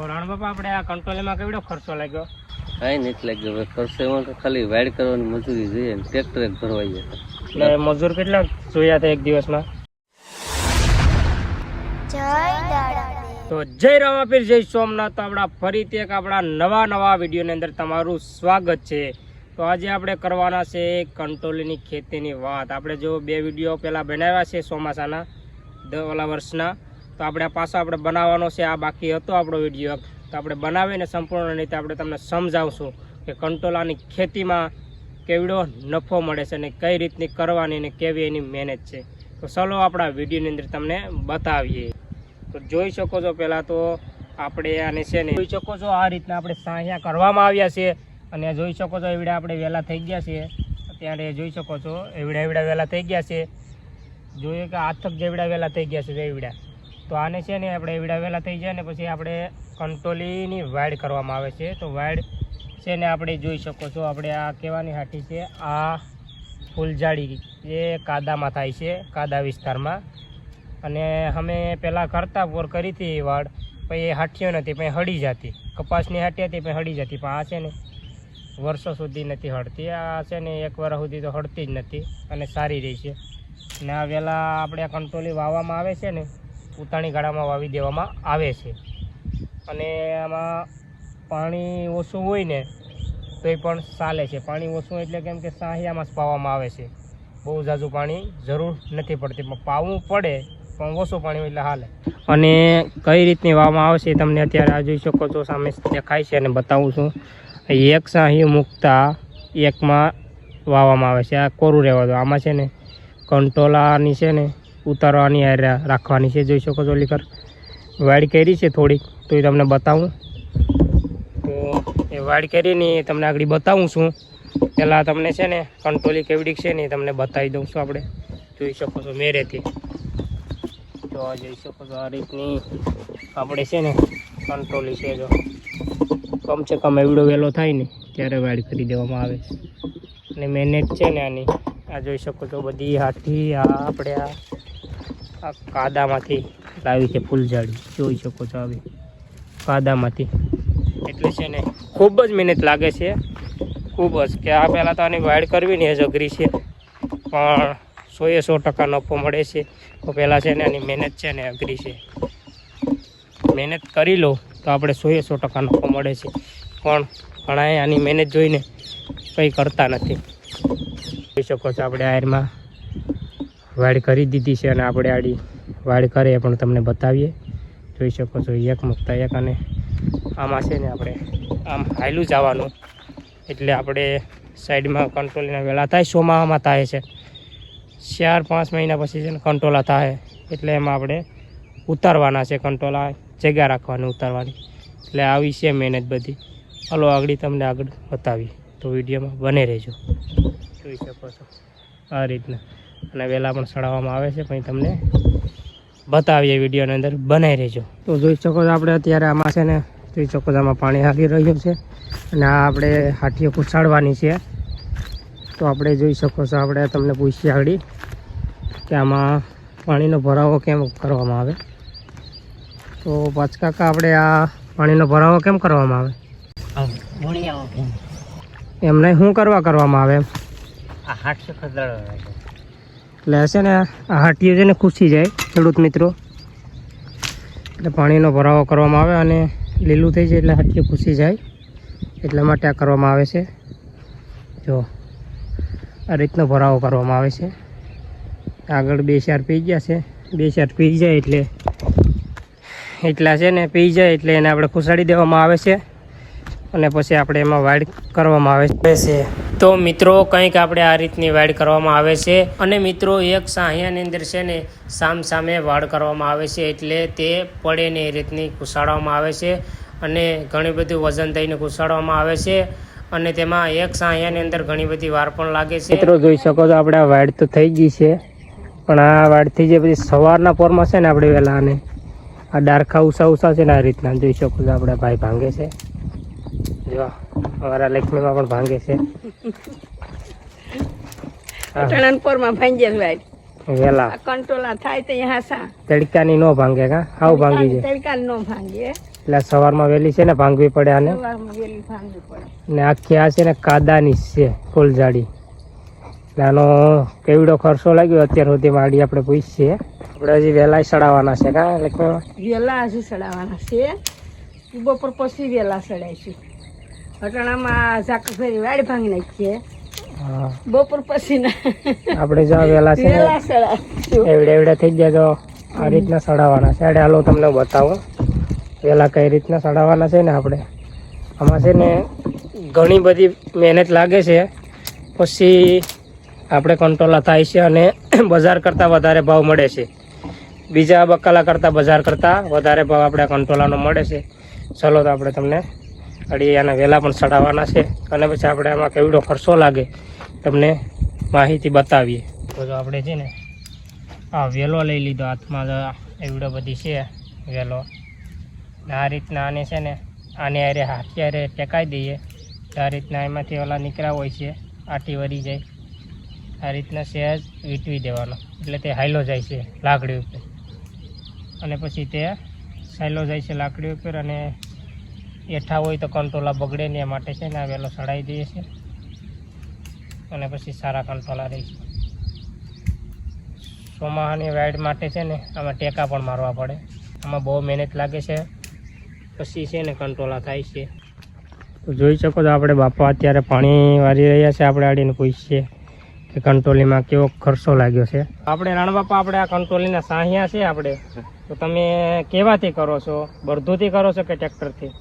રાણ બાપા આપણે આ કંટ્રોલમાં કેવડો ખર્ચો લાગ્યો? કાંઈ નથી લાગ્યો ભાઈ, ખર્ચો એમાં તો ખાલી વાડ કરવાની મજૂરી જોઈએ ને ટ્રેક્ટર એક ભરવાઈ જાય. એટલે મજૂર કેટલા જોયા હતા એક દિવસમાં? તો જય રામાપીર, જય સોમનાથ. તો આપણા ફરીથી એક આપણા નવા વિડીયોની અંદર તમારું સ્વાગત છે. તો આજે આપણે કરવાના છે કંટોલીની ખેતીની વાત. આપણે જો 2 વિડીયો પહેલાં બનાવ્યા છે ચોમાસાના ઓલા વર્ષના, તો આપણે પાછો આપણે બનાવવાનો છે. આ બાકી હતો આપણો વિડીયો, તો આપણે બનાવીને સંપૂર્ણ રીતે આપણે તમને સમજાવશું કે કંટોલાની ખેતીમાં કેવડો નફો મળે છે અને કઈ રીતની કરવાની અને કેવી એની મહેનત છે. તો ચાલો આપણા વિડીયોની અંદર તમને બતાવીએ. તો જોઈ શકો છો, પહેલાં તો આપણે આને છે ને જોઈ શકો છો આ રીતના આપણે સાહિયા કરવામાં આવ્યા છે. અને જોઈ શકો છો એવડા આપણે વહેલા થઈ ગયા છે. અત્યારે જોઈ શકો છો એવડા વહેલા થઈ ગયા છે. જોઈએ કે આથક જેવડા વહેલા થઈ ગયા છે એવડા. તો આને છે ને આપણે એવડા વહેલા થઈ જાય ને પછી આપણે કંટોલીની વાડ કરવામાં આવે છે. તો વાડ છે ને આપણે જોઈ શકો છો, આપણે આ કહેવાની હાટી છે, આ ફૂલઝાડી એ કાદામાં થાય છે, કાદા વિસ્તારમાં. અને અમે પહેલાં કરતા પોર કરી હતી વાડ, પછી એ હાટીઓ નથી, પછી હળી જતી. કપાસની હાટી હતી પછી હળી જતી, પણ આ છે ને વર્ષો સુધી નથી હળતી. આ છે ને 1 વર્ષ સુધી તો હળતી જ નથી અને સારી રહી છે. ને આ વહેલા આપણે આ કંટોલી વાવવામાં આવે છે ને ઉતાણી ગાળામાં વાવી દેવામાં આવે છે. અને આમાં પાણી ઓછું હોય ને તો એ પણ ચાલે છે. પાણી ઓછું એટલે કેમ કે સાહિયામાં જ પાવામાં આવે છે, બહુ ઝાઝું પાણી જરૂર નથી પડતી, પણ પાવું પડે પણ ઓછું પાણી હોય એટલે હાલે. અને કઈ રીતની વાવવામાં આવે છે તમને અત્યારે આ જોઈ શકો છો, સામે દેખાય છે અને બતાવું છું. એક સાહિયું મૂકતા એકમાં વાવવામાં આવે છે. આ કોરું રહેવા દો. આમાં છે ને કંટોલાની છે ને ઉતારવાની રાખવાની છે. જોઈ શકો છો લીકર વાડ કરી છે થોડીક, તો એ તમને બતાવું. તો એ વાડ કરીને તમને આગળ બતાવું છું. પહેલાં તમને છે ને કંટોલી કેવડી છે ને એ તમને બતાવી દઉં છું. આપણે જોઈ શકો છો મેરેથી. તો જોઈ શકો છો આ રીતની આપણે છે ને કંટોલી છે. જો કમસે કમ એવડો વહેલો થાય ને ત્યારે વાડ કરી દેવામાં આવે છે. અને મહેનત છે ને આની આ જોઈ શકો છો બધી હાથી. આ આપણે આ કાદામાંથી લાવી છે ફૂલઝાડી, જોઈ શકો છો આવી કાદામાંથી. એટલે છે ને ખૂબ જ મહેનત લાગે છે, ખૂબ જ. કે આ પહેલાં તો આની વાડ કરવી ને એ જ અઘરી છે, પણ 100% નફો મળે છે. તો પહેલાં છે ને આની મહેનત છે ને અઘરી છે. મહેનત કરી લો તો આપણે 100% નફો મળે છે, પણ ઘણા આની મહેનત જોઈને કંઈ કરતા નથી. જોઈ શકો છો આપણે આયરમાં વાડ કરી દીધી છે અને આપણે આડી વાડ કરે પણ તમને બતાવીએ. જોઈ શકો છો એક મુકતા એક. અને આમાં છે ને આપણે આમ હાયલું જવાનું, એટલે આપણે સાઈડમાં કંટોલીના વેલા થાય. ચોમાસામાં થાય છે, 4-5 મહિના પછી છે ને કંટોલા થાય, એટલે એમાં આપણે ઉતારવાના છે. કંટોલા જગ્યા રાખવાની ઉતારવાની. એટલે આવી છે મહેનત બધી. ચાલો તમને આગળ બતાવીએ, તો વિડીયોમાં બને રહેજો. જોઈ શકો છો આ રીતના. અને વહેલા પણ સડાવવામાં આવે છે, પણ તમને બતાવીએ વિડીયોની અંદર, બનાવી રહેજો. તો જોઈ શકો છો આપણે અત્યારે આમાં છે ને જોઈ શકો છો આમાં પાણી હાલી રહ્યું છે. અને આ આપણે હાથીઓ કુસાડવાની છે. તો આપણે જોઈ શકો છો, આપણે તમને પૂછીએ આગળ કે આમાં પાણીનો ભરાવો કેમ કરવામાં આવે. તો પાછકાકા આપણે આ પાણીનો ભરાવો કેમ કરવામાં આવે? એમને શું કરવામાં આવે? એમ એટલે હશે ને આ હાટીઓ છે ને ખુશી જાય ખેડૂત મિત્રો, એટલે પાણીનો ભરાવો કરવામાં આવે. અને લીલું થઈ જાય એટલે હાટીઓ ખુશી જાય, એટલા માટે આ કરવામાં આવે છે. જો આ રીતનો ભરાવો કરવામાં આવે છે. આગળ 2-4 પી ગયા છે, 2-4 પી જાય એટલે એટલા છે ને પી જાય એટલે એને આપણે ખુસાડી દેવામાં આવે છે. અને પછી આપણે એમાં વાડ કરવામાં આવે છે. તો મિત્રો કંઈક આપણે આ રીતની વાડ કરવામાં આવે છે. અને મિત્રો એક સાહિયાની અંદર છે ને સામે વાડ કરવામાં આવે છે, એટલે તે પડે ને એ રીતની કુસાડવામાં આવે છે. અને ઘણી બધી વજન થઈને કુસાડવામાં આવે છે. અને તેમાં એક સાહિયાની અંદર ઘણી બધી વાર પણ લાગે છે. મિત્રો જોઈ શકો છો આપણે આ વાડ તો થઈ ગઈ છે, પણ આ વાડ થઈ જાય પછી સવારના પોરમાં છે ને આપણે વહેલા આને આ ડારખા ઉષા છે ને આ રીતના જોઈ શકો છો આપણે ભાઈ ભાંગે છે. જો અમારા લક્ષ્મીમાં પણ ભાંગે છે વેલા. કંટોલા થાય તો તડકાની નો ભાંગે કા હાવ ભાંગી જાય. તડકાની નો ભાંગે એટલે સવારમાં વહેલી છે ને ભાંગવી પડે આને, ને આખી આ છે ને કાદાની જ છે ફૂલ જાડી. એટલે આનો કેવડો ખર્ચો લાગ્યો અત્યાર સુધી માડી આપણે પૂછીએ. આપણે હજી વહેલા સડાવવાના છે કા લક્ષ્મીમાં? વેલા હજુ સડાવવાના છે, બપોર પછી વેલા સડાઈશું. અટાણામાં ઝાકરી વાડી ભાંગી નાખીએ, હા બપોર પછી ના આપણે જો વેલા છે ને વેલા સડાવીશું. એવડે થઈ ગયા તો આ રીતના સડાવવાના છે. આડે હાલો તમને બતાવું વેલા કઈ રીતના સડાવવાના છે ને. આપણે આમાં છે ને ઘણી બધી મહેનત લાગે છે, પછી આપણે કંટ્રોલ થાય છે અને બજાર કરતાં વધારે ભાવ મળે છે. બીજા બકાલા કરતાં બજાર કરતાં વધારે ભાવ આપણે કંટ્રોલાનો મળે છે. ચલો તો આપણે તમને અડીયાના વેલા પણ સડાવવાના છે અને પછી આપણે આમાં કેવડો ખર્ચો લાગે તમને માહિતી બતાવીએ. તો જો આપણે છે ને આ વેલો લઈ લીધો હાથમાં, એવડો બધી છે વેલો. આ રીતના આને છે ને આને હારે હાથિયારે ટેકાઈ દઈએ તો આ રીતના એમાંથી ઓલા નીકળ્યા હોય છે, આટી વરી જાય. આ રીતના સહેજ વીંટવી દેવાનો એટલે તે હાઈલો જાય છે લાકડી ઉપર, અને પછી તે સાયલો જાય છે લાકડી ઉપર, અને એઠા હોય તો કંટોલા બગડે ને એ માટે છે ને આ વેલો સડાવી દઈએ છીએ, અને પછી સારા કંટોલા રહે છે. ચોમાસાની વાઇડ માટે છે ને આમાં ટેકા પણ મારવા પડે, આમાં બહુ મહેનત લાગે છે, પછી છે ને કંટોલા થાય છે. તો જોઈ શકો છો આપણે બાપા અત્યારે પાણી વારી રહ્યા છે. આપણે આડીને પૂછીએ કે કંટોલીમાં કેવો ખર્ચો લાગ્યો છે. આપણે રાણબાપા આપણે આ કંટોલીના સાહિયા છે આપણે, તો તમે કેવાથી કરો છો? બળદુથી કરો છો કે ટ્રેક્ટરથી?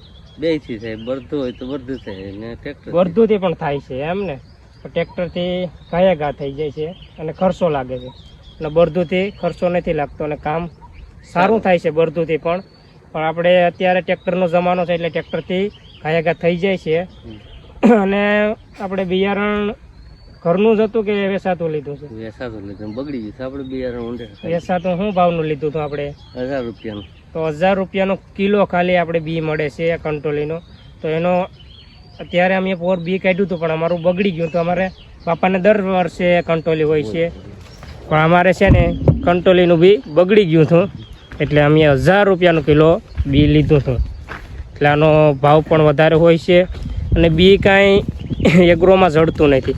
બેથી થાય, બળદું હોય તો બળદું થાય ને ટ્રેક્ટર બળદુથી પણ થાય છે એમ ને? તો ટ્રેક્ટરથી કયા ઘા થઈ જાય છે અને ખર્ચો લાગે છે, અને બળદુથી ખર્ચો નથી લાગતો અને કામ સારું થાય છે બળદુથી પણ. પણ આપણે અત્યારે ટ્રેક્ટરનો જમાનો છે એટલે ટ્રેક્ટરથી કયા ઘા થઈ જાય છે. અને આપણે બિયારણ ઘરનું જ હતું કે વેચાતું લીધું છે? વેસાતું લીધું, બગડી ગયું છે આપણે બિયારણ ઊંડે. વેચાતું શું ભાવનું લીધું હતું આપણે? 1000 રૂપિયાનું. તો 1000 રૂપિયાનો કિલો ખાલી આપણે બી મળે છે કંટોલીનો. તો એનો અત્યારે અમે પોર બી કાઢ્યું હતું પણ અમારું બગડી ગયું. તો અમારે બાપાને દર વર્ષે કંટોલી હોય છે, પણ અમારે છે ને કંટોલીનું બી બગડી ગયું હતું, એટલે અમે 1000 રૂપિયાનું કિલો બી લીધું હતું. એટલે આનો ભાવ પણ વધારે હોય છે, અને બી કાંઈ એગ્રોમાં જડતું નથી.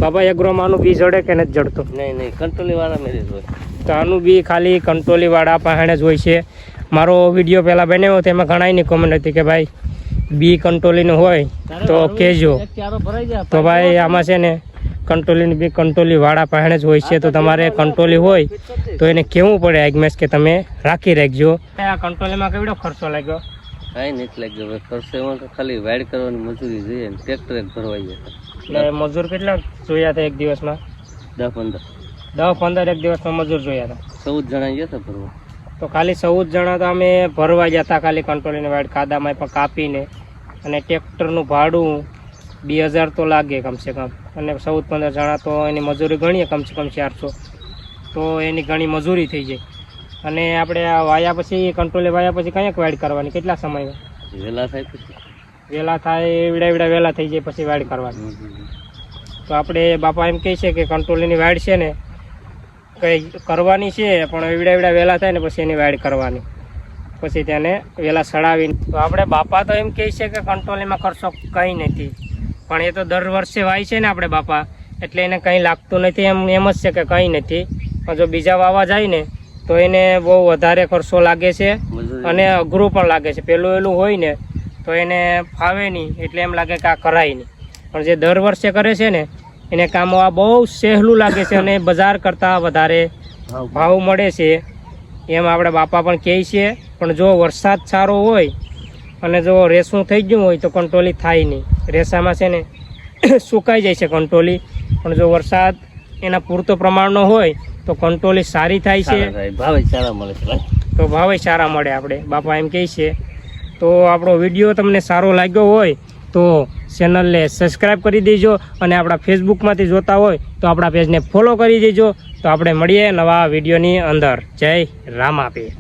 બાબા એગ્રોમાં આનું બી જડે કે નથી જડતું? નહીં, કંટોલી વાળા મેરેજ હોય. તો આનું બી ખાલી કંટોલીવાળા પાસે જ હોય છે. મારો વિડીયો પહેલાં બનાવ્યો તેમાં ઘણાની કોમેન્ટ હતી કે ભાઈ બી કંટોલીનું હોય તો કહેજો. તો ભાઈ આમાં છે ને કંટોલીની બી કંટોલીવાળા પાસે જ હોય છે. તો તમારે કંટોલી હોય તો એને કહેવું પડે આગમેસ કે તમે રાખી રાખજો. આ કંટોલીમાં કેવડો ખર્ચો લાગ્યો? કાંઈ નથી લાગ્યો ભાઈ ખર્ચો. એમાં તો ખાલી વાઇડ કરવાની મજૂરી જોઈએ ને ટ્રેક્ટર એક ભરવાઈ જાય. એટલે મજૂર કેટલા જોયા હતા એક દિવસમાં? 10-15 એક દિવસમાં મજૂર જોયા હતા. 14 જણા ગયા હતા ભરવા. તો ખાલી 14 જણા તો અમે ભરવા જતા ખાલી કંટોલીને વાઇડ કાદામાં પણ કાપીને, અને ટ્રેક્ટરનું ભાડું 2000 તો લાગે કમસે કમ, અને 14-15 જણા તો એની મજૂરી ગણીએ કમસે કમ 400, તો એની ઘણી મજૂરી થઈ જાય. અને આપણે આ વાયા પછી કંટોલી વાયા પછી કયાંક વાઇડ કરવાની? કેટલા સમયમાં વેલા થાય? પછી વેલા થાય એવડા વેલા થઈ જાય પછી વાઇડ કરવાની. તો આપણે બાપા એમ કહે છે કે કંટોલીની વાઇડ છે ને કંઈ કરવાની છે, પણ એવડા વહેલા થાય ને પછી એની વાઇડ કરવાની, પછી તેને વહેલા સડાવીને. તો આપણે બાપા તો એમ કહે છે કે કંટોલીમાં ખર્ચો કંઈ નથી, પણ એ તો દર વર્ષે વાય છે ને આપણે બાપા, એટલે એને કંઈ લાગતું નથી. એમ જ છે કે કંઈ નથી. પણ જો બીજા વાવા જાય ને તો એને બહુ વધારે ખર્ચો લાગે છે અને અઘરું પણ લાગે છે. પેલું એલું હોય ને તો એને ફાવે નહીં, એટલે એમ લાગે કે આ કરાય નહીં. પણ જે દર વર્ષે કરે છે ને એને કામ આ બહુ સહેલું લાગે છે, અને બજાર કરતાં વધારે ભાવ મળે છે એમ આપણે બાપા પણ કહે છે. પણ જો વરસાદ સારો હોય અને જો રેસું થઈ ગયું હોય તો કંટોલી થાય નહીં. રેસામાં છે ને સુકાઈ જાય છે કંટોલી, પણ જો વરસાદ એના પૂરતો પ્રમાણનો હોય તો કંટોલી સારી થાય છે, ભાવે સારા મળે છે. તો ભાવે સારા મળે આપણે બાપા એમ કહે છે. તો આપણો વિડીયો તમને સારો લાગ્યો હોય તો ચેનલને સબસ્ક્રાઈબ કરી દેજો, અને આપણા ફેસબુકમાંથી જોતા હોય તો આપણા પેજને ફોલો કરી દેજો. તો આપણે મળીએ નવા વિડીયોની અંદર. જય રામાપીર.